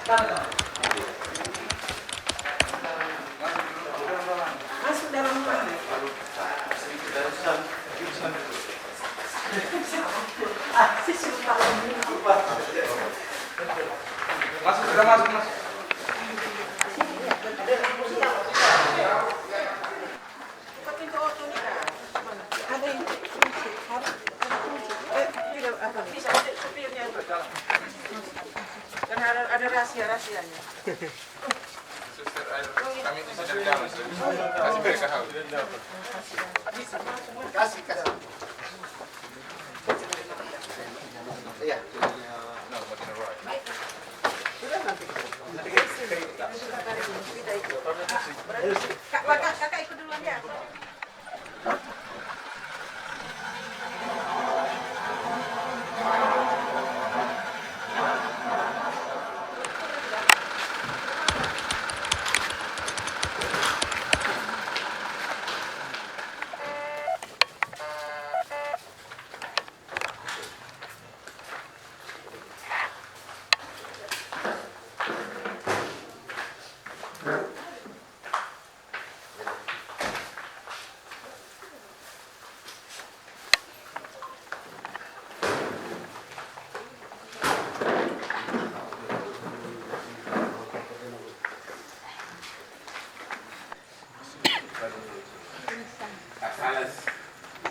Masuk dalam ruangan. Sisi kepala ini. Masuk, sudah masuk, Mas. Pintu auto ini ada yang kunci, harus ada kunci. Tidak apa? Bisa supirnya itu. Karena ada rahasia-rahasianya. Suster, ayo. Kami di sini jalan. Kasih mereka tahu. Kasih. Iya. No, but in a right. Sudah nanti. Kakak ikut duluan ya.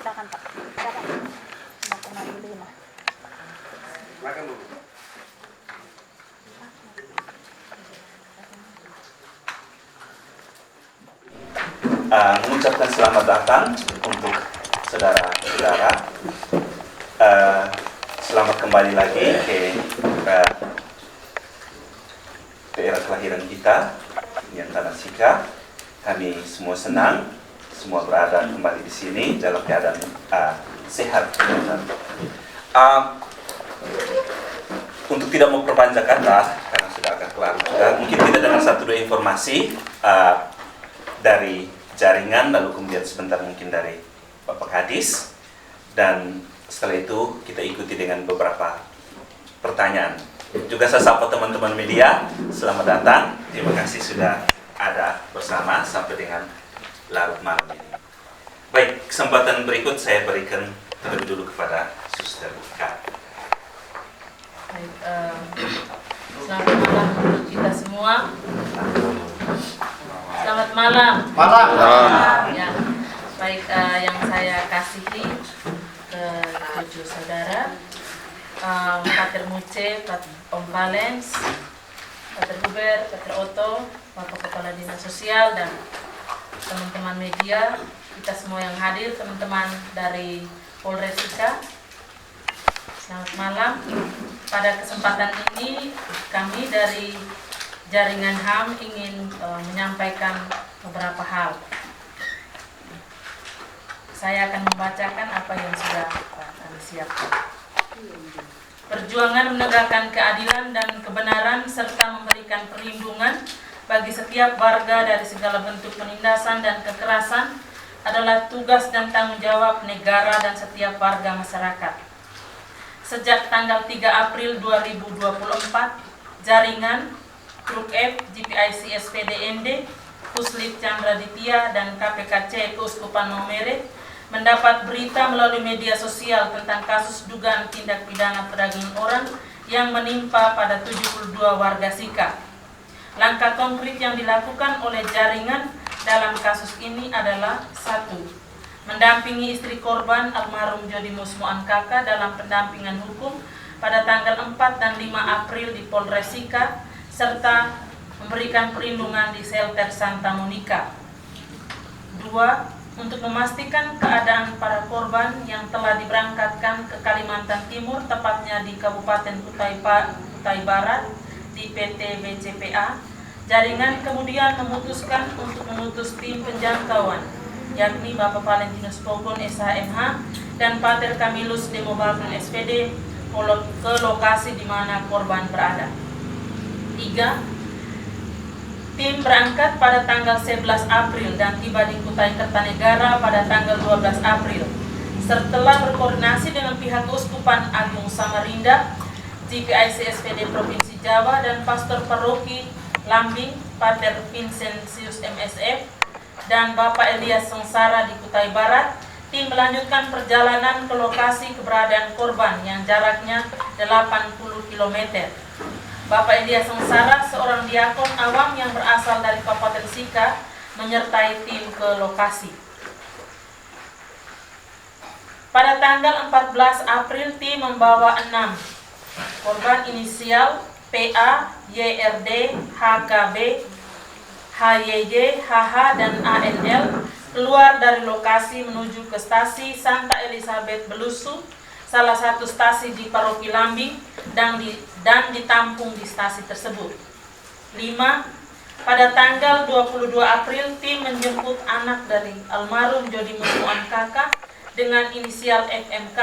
Silakan Pak. Silakan. Mau kemana dulu nah? Makan dulu. Mengucapkan selamat datang untuk saudara-saudara. Selamat kembali lagi ke daerah kelahiran kita, yang Tanah Sika. Kami semua senang, semua berada kembali di sini dalam keadaan sehat. Untuk tidak memperpanjang kata, karena sudah agak kelar juga, mungkin kita dengar satu dua informasi dari jaringan, lalu kemudian sebentar mungkin dari Bapak Kadis, dan setelah itu kita ikuti dengan beberapa pertanyaan. Juga saya sapa teman-teman media, selamat datang, terima kasih sudah ada bersama sampai dengan larut malam ini. Baik, kesempatan berikut saya berikan terlebih dulu kepada Suster K. Baik, selamat malam untuk kita semua. Selamat malam. Ya, baik, yang saya kasihi ke tujuh saudara, Pater Muce, Om Valens, Pater Hubert, Pater Otto, Bapak Kepala Dinas Sosial, dan teman-teman media, kita semua yang hadir, teman-teman dari Polres Sika. Selamat malam. Pada kesempatan ini kami dari Jaringan HAM ingin menyampaikan beberapa hal. Saya akan membacakan apa yang sudah kami siapkan. Perjuangan menegakkan keadilan dan kebenaran serta memberikan perlindungan bagi setiap warga dari segala bentuk penindasan dan kekerasan adalah tugas dan tanggung jawab negara dan setiap warga masyarakat. Sejak tanggal 3 April 2024, jaringan Truk F, GPIC SPDND, Puslid Chandra Ditya, dan KPKC Keuskupan Maumere mendapat berita melalui media sosial tentang kasus dugaan tindak pidana perdagangan orang yang menimpa pada 72 warga Sika. Langkah konkret yang dilakukan oleh jaringan dalam kasus ini adalah: 1. Mendampingi istri korban almarhum Jodimus Muankaka dalam pendampingan hukum pada tanggal 4 dan 5 April di Polres Sika, serta memberikan perlindungan di shelter Santa Monica. 2. Untuk memastikan keadaan para korban yang telah diberangkatkan ke Kalimantan Timur, tepatnya di Kabupaten Kutai Barat, di PT BCPA, jaringan kemudian memutuskan untuk mengutus tim penjangkauan, yakni Bapak Valentinus Pogon SHMH dan Pater Camillus Demobalkan SPD ke lokasi di mana korban berada. 3. Tim berangkat pada tanggal 11 April dan tiba di Kutai Kertanegara pada tanggal 12 April. Setelah berkoordinasi dengan pihak Keuskupan Agung Samarinda, GPIC SPD Provinsi Jawa, dan Pastor Paroki Lambing, Pater Vincentius MSF, dan Bapak Elias Sengsara di Kutai Barat, tim melanjutkan perjalanan ke lokasi keberadaan korban yang jaraknya 80 km. Bapak Elias Sengsara, seorang diakon awam yang berasal dari Kabupaten Sika, menyertai tim ke lokasi. Pada tanggal 14 April, tim membawa 6 korban inisial PA, YRD, HKB, HYJ, HH, dan ANL keluar dari lokasi menuju ke stasi Santa Elizabeth Belusu, salah satu stasi di Paroki Lambing, dan ditampung di stasi tersebut. 5. Pada tanggal 22 April, tim menjemput anak dari almarhum Jody Musuan Kakak dengan inisial FMK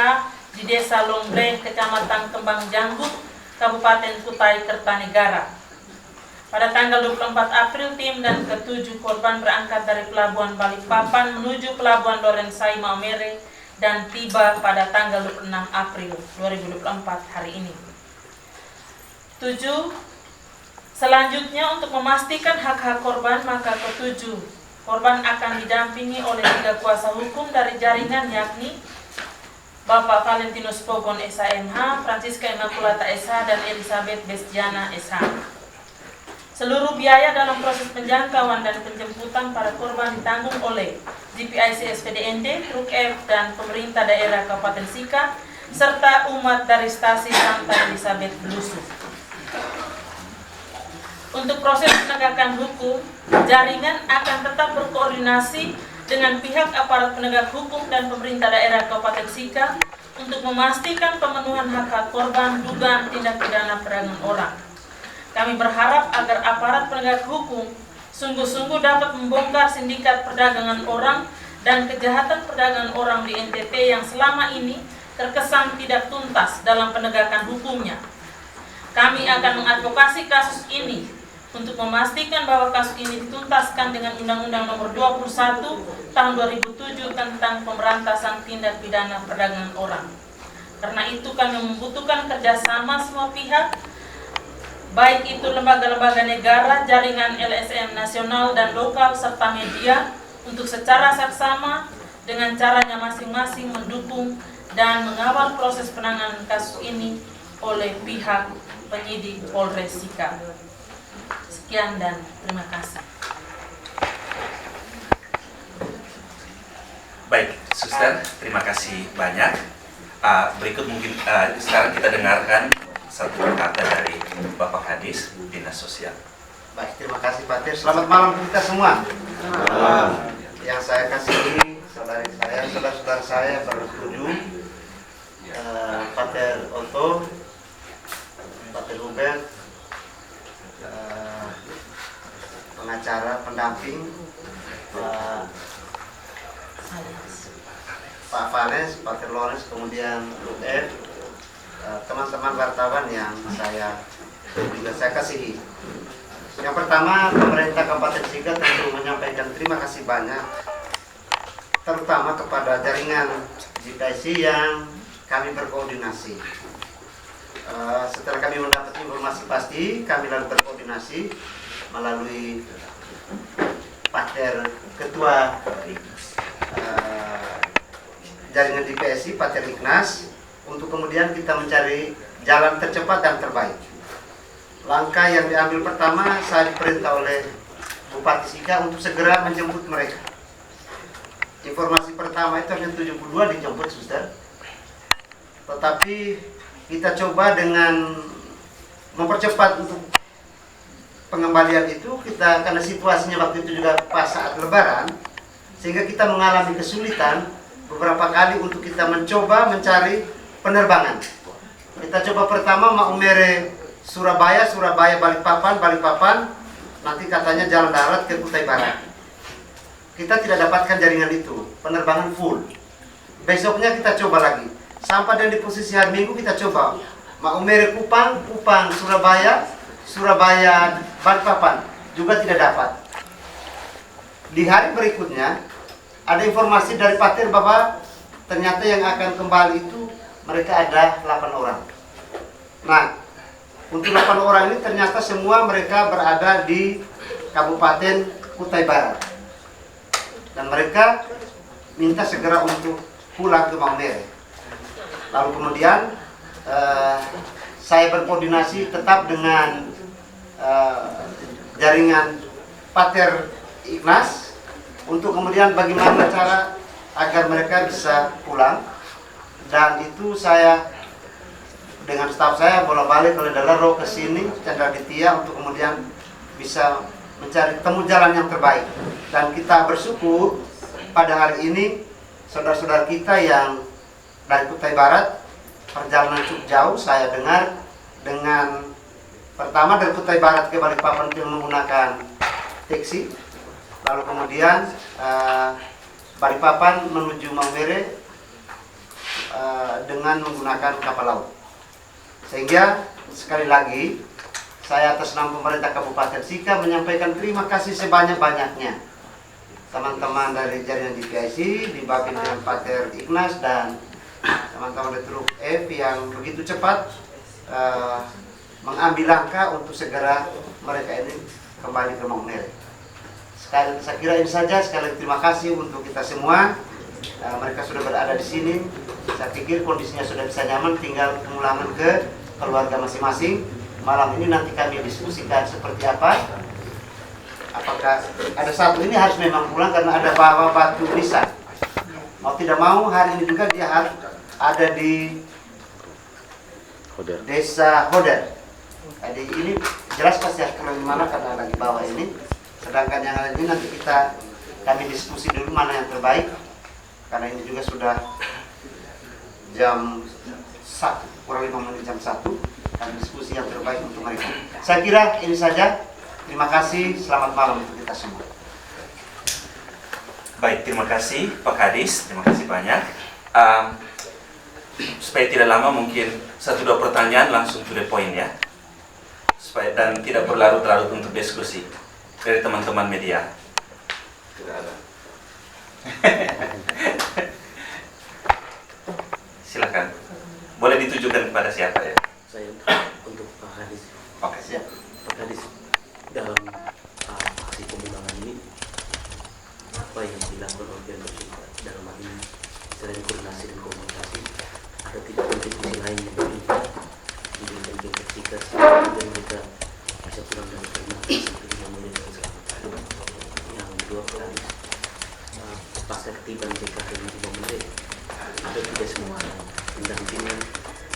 di Desa Longbre, Kecamatan Kembang Janggut, Kabupaten Kutai Kertanegara. Pada tanggal 24 April, tim dan ke-7 korban berangkat dari Pelabuhan Balikpapan menuju Pelabuhan Lorenzai Maumere dan tiba pada tanggal 26 April 2024 hari ini. 7. Selanjutnya, untuk memastikan hak-hak korban, maka ke-7 korban akan didampingi oleh 3 kuasa hukum dari jaringan, yakni Bapak Valentinus Pogon SHMH, Francisca Immaculata SH, dan Elizabeth Bestiana SH. Seluruh biaya dalam proses penjangkauan dan penjemputan para korban ditanggung oleh GPIC SPDND, Truk F, dan pemerintah daerah Kabupaten Sika, serta umat dari stasi Santa Elizabeth Belusu. Untuk proses penegakan hukum, jaringan akan tetap berkoordinasi dengan pihak aparat penegak hukum dan pemerintah daerah Kabupaten Sika untuk memastikan pemenuhan hak-hak korban dugaan tindak pidana perdagangan orang. Kami berharap agar aparat penegak hukum sungguh-sungguh dapat membongkar sindikat perdagangan orang dan kejahatan perdagangan orang di NTT yang selama ini terkesan tidak tuntas dalam penegakan hukumnya. Kami akan mengadvokasi kasus ini untuk memastikan bahwa kasus ini dituntaskan dengan Undang-Undang Nomor 21 Tahun 2007 tentang pemberantasan tindak pidana perdagangan orang. Karena itu kami membutuhkan kerjasama semua pihak, baik itu lembaga-lembaga negara, jaringan LSM nasional dan lokal, serta media, untuk secara saksama dengan caranya masing-masing mendukung dan mengawal proses penanganan kasus ini oleh pihak penyidik Polres Sika. Sekian dan terima kasih. Baik, Suster, terima kasih banyak. Berikut mungkin sekarang kita dengarkan satu kata dari Bapak Kadis Dinas Sosial. Baik, terima kasih Pater. Selamat malam kita semua. Yang saya kasihi saudara-saudara saya bertujuh, Pater Otto, Pater Hubert, pengacara pendamping, Pak Vales, Pater Lawrence, kemudian Luther, teman-teman wartawan yang saya kasihi. Yang pertama, pemerintah Kabupaten Sika tentu menyampaikan terima kasih banyak, terutama kepada jaringan GPIC yang kami berkoordinasi. Setelah kami mendapat informasi pasti, kami lalu berkoordinasi melalui Pater Ketua jaringan GPIC, Pater Ignas, untuk kemudian kita mencari jalan tercepat dan terbaik. Langkah yang diambil pertama, saya diperintah oleh Bupati Sika untuk segera menjemput mereka. Informasi pertama itu hanya 72 dijemput, Suster. Tetapi kita coba dengan mempercepat untuk pengembalian itu, kita karena situasinya waktu itu juga pas saat Lebaran, sehingga kita mengalami kesulitan beberapa kali untuk kita mencoba mencari penerbangan. Kita coba pertama Maumere Surabaya, Balikpapan, nanti katanya jalan darat ke Kutai Barat. Kita tidak dapatkan jaringan itu, penerbangan full. Besoknya kita coba lagi, sampai dan di posisi hari Minggu kita coba Maumere Kupang, Surabaya, Balikpapan, juga tidak dapat. Di hari berikutnya ada informasi dari Pater bahwa ternyata yang akan kembali itu mereka ada 8 orang. Nah, untuk 8 orang ini ternyata semua mereka berada di Kabupaten Kutai Barat. Dan mereka minta segera untuk pulang ke Maumere. Lalu kemudian saya berkoordinasi tetap dengan jaringan Pater Ignas untuk kemudian bagaimana cara agar mereka bisa pulang. Dan itu saya dengan staf saya bolak-balik oleh Dalaro ke sini Chandra Ditya untuk kemudian bisa mencari temu jalan yang terbaik. Dan kita bersyukur pada hari ini saudara-saudara kita yang dari Kutai Barat perjalanan cukup jauh. Saya dengar dengan pertama dari Kutai Barat ke Balikpapan itu menggunakan taksi, lalu kemudian Balikpapan menuju Maumere dengan menggunakan kapal laut. Sehingga sekali lagi saya atas nama pemerintah Kabupaten Sika menyampaikan terima kasih sebanyak-banyaknya teman-teman dari jaringan DPIC dibawakan dengan Pater Ignas dan teman-teman dari Truk F yang begitu cepat mengambil langkah untuk segera mereka ini kembali ke Maumere. Saya kira ini saja. Sekali lagi terima kasih untuk kita semua. Mereka sudah berada di sini. Saya pikir kondisinya sudah bisa nyaman, tinggal pemulangan ke keluarga masing-masing. Malam ini nanti kami diskusikan seperti apa. Apakah ada satu ini harus memang pulang karena ada bawa batu nisan. Mau tidak mau hari ini juga dia harus ada di Desa Hoder. Jadi ini jelas pasti harus keluar di mana karena lagi bawah ini. Sedangkan yang lain ini nanti kami diskusi dulu mana yang terbaik. Karena ini juga sudah jam 1, kurang 5 menit jam 1. Kami diskusi yang terbaik untuk mereka. Saya kira ini saja. Terima kasih, selamat malam untuk kita semua. Baik, terima kasih Pak Kadis, terima kasih banyak. Supaya tidak lama mungkin 1-2 pertanyaan langsung to the point ya. Dan tidak berlarut-larut untuk diskusi dari teman-teman media. Tidak ada. Silakan. Boleh ditujukan kepada siapa ya? Saya untuk Pak Kadis. Oke, siap. Pak Kadis, dalam aksi pemulangan ini apa yang dilakukan oleh pihak Persita dalam hal ini selain koordinasi dan komunikasi, ada tidak kontribusi lain yang berlipat menjadikan pihak Persita sehingga mereka bisa pulang dari Ternate seperti yang mulai dengan selamat. Yang kedua, Pak Kadis, pasca ketiban PKK di Maumere ada tidak semua pendampingan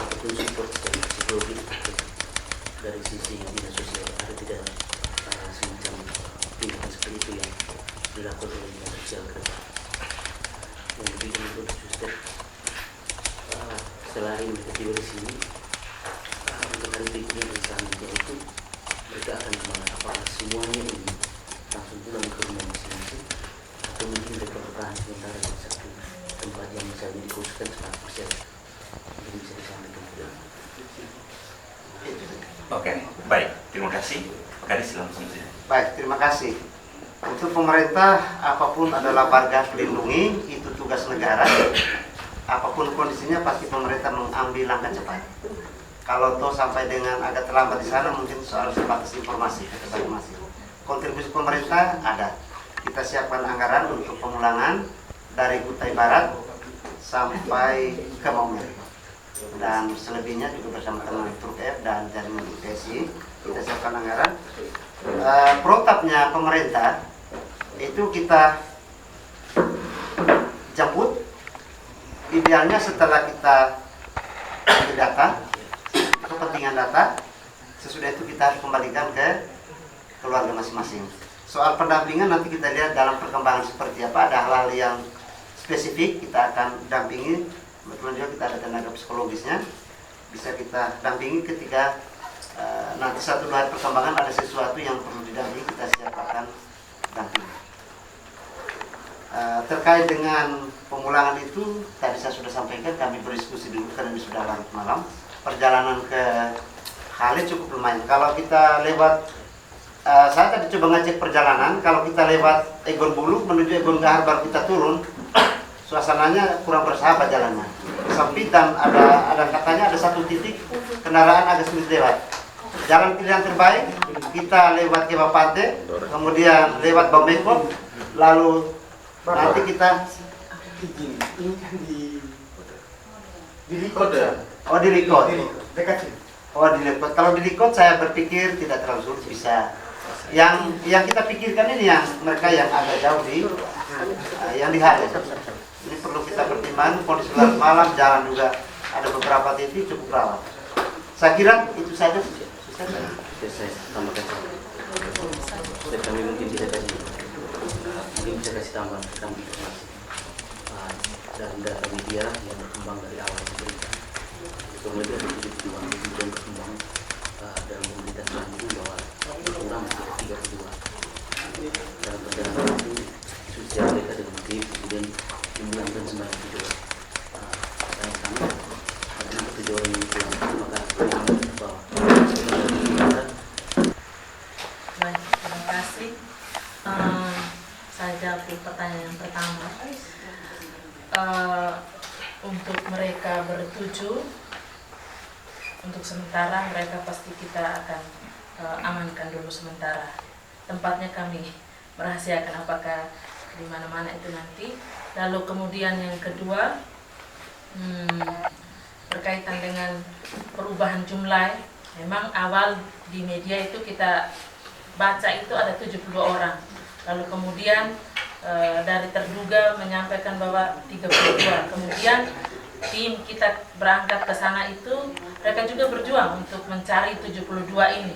ataupun support secara psikologis dari sisi dinas sosial, ada tidak semacam tindakan seperti itu yang dilakukan oleh dinas sosial ke depan. Yang ketiga untuk suster, selain mereka tiba di sini, untuk hari berikutnya dan selanjutnya itu mereka akan kemana? Apakah semuanya ini langsung pulang ke rumah masing-masing atau mungkin mereka bertahan sementara di satu tempat yang misalnya dikhususkan 100%? Mungkin bisa disampaikan juga. Oke, baik. Terima kasih. Pak Kadis, langsung saja. Baik, terima kasih. Untuk pemerintah, apapun adalah warga dilindungi, itu tugas negara. Apapun kondisinya, pasti pemerintah mengambil langkah cepat. Kalau toh sampai dengan agak terlambat di sana, mungkin soal sebatas informasi. Kontribusi pemerintah ada. Kita siapkan anggaran untuk pemulangan dari Kutai Barat sampai ke Maumere. Dan selebihnya juga bersama teman Truk F dan jaringan DPIC kita siapkan anggaran. Protapnya pemerintah itu kita jemput, idealnya setelah kita data, kepentingan data, sesudah itu kita harus kembalikan ke keluarga masing-masing. Soal pendampingan nanti kita lihat dalam perkembangan seperti apa, ada hal-hal yang spesifik kita akan dampingi. Kebetulan juga kita ada tenaga psikologisnya, bisa kita dampingi ketika nanti 1-2 hari perkembangan ada sesuatu yang perlu didampingi, kita siapkan dampingi. Terkait dengan pemulangan itu, tadi saya sudah sampaikan, kami berdiskusi dulu karena ini sudah larut malam. Perjalanan ke Halle cukup lumayan. Kalau kita lewat, saya tadi coba ngecek perjalanan, kalau kita lewat Egon Bulu menuju Egon Gahar baru kita turun, suasananya kurang bersahabat jalannya. sempit dan ada katanya ada satu titik kendaraan agak sulit lewat. Jalan pilihan terbaik kita lewat Kebapate, kemudian lewat Bameko, lalu nanti kita ini kan di Likot. oh di Likot. Dekat sini. Oh di Likot. Kalau di Likot saya berpikir tidak terlalu sulit bisa. Yang kita pikirkan ini yang mereka yang agak jauh di yang di Halim. Ini perlu kita pertimbangkan kondisi malam, jalan juga ada beberapa titik cukup rawan. Saya kira itu saja. Saya tambahkan dan kami mungkin bisa kasih tambahan kami informasi dalam data media yang berkembang dari awal berita. Kemudian berkembang dalam komunitas Bandung bahwa kurang menjadi 32 dalam perjalanan itu sosial mereka dengan tim kemudian dimulangkan 92. Dan kami ada 7 orang yang pulang maka kami bahwa Baik, terima kasih. Saya jawab pertanyaan yang pertama. Untuk mereka bertujuh, untuk sementara mereka pasti kita akan amankan dulu sementara. Tempatnya kami merahasiakan apakah di mana-mana itu nanti. Lalu kemudian yang kedua, berkaitan dengan perubahan jumlah. Memang awal di media itu kita baca itu ada 72 orang. Lalu kemudian dari terduga menyampaikan bahwa 32. Kemudian tim kita berangkat ke sana itu mereka juga berjuang untuk mencari 72 ini.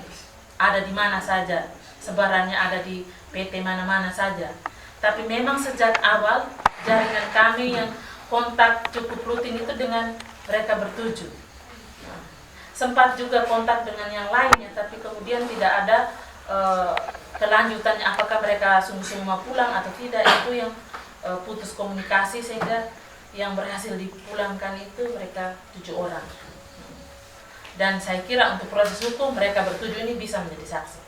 Ada di mana saja, sebarannya ada di PT mana-mana saja. Tapi memang sejak awal jaringan kami yang kontak cukup rutin itu dengan mereka bertujuh. Sempat juga kontak dengan yang lainnya, tapi kemudian tidak ada kelanjutannya apakah mereka sungguh-sungguh mau pulang atau tidak. Itu yang putus komunikasi sehingga yang berhasil dipulangkan itu mereka 7 orang. Dan saya kira untuk proses hukum mereka bertujuh ini bisa menjadi saksi.